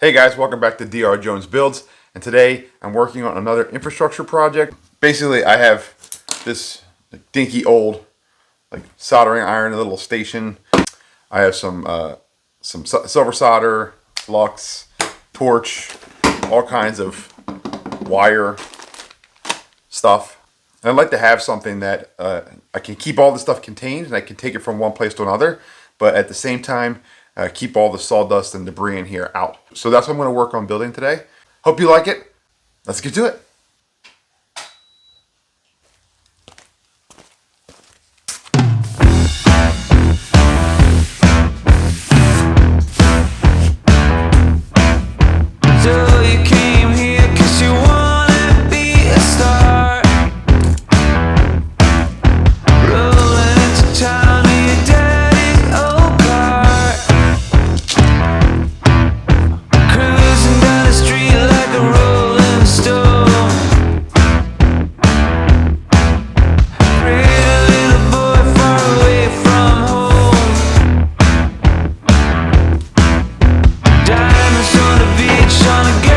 Hey guys, welcome back to DR Jones Builds, and today I'm working on another infrastructure project. Basically, I have this dinky old soldering iron, a little station. I have some silver solder, flux, torch, all kinds of wire stuff. And I'd like to have something that I can keep all the stuff contained and I can take it from one place to another, but at the same time keep all the sawdust and debris in here out. So that's what I'm going to work on building today. Hope you like it. Let's get to it. Diamonds on the beach on a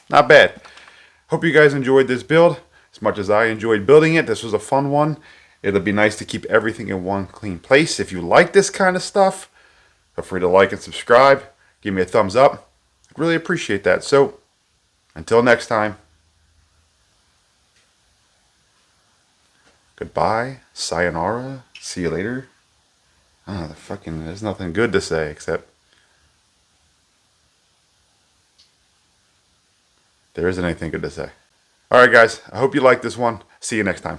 Not bad. Hope you guys enjoyed this build as much as I enjoyed building it. This was a fun one. It'll be nice to keep everything in one clean place. If you like this kind of stuff, feel free to like and subscribe. Give me a thumbs up. I'd really appreciate that. So, until next time, goodbye, sayonara, see you later. There's nothing good to say except there isn't anything good to say. Alright guys, I hope you like this one. See you next time.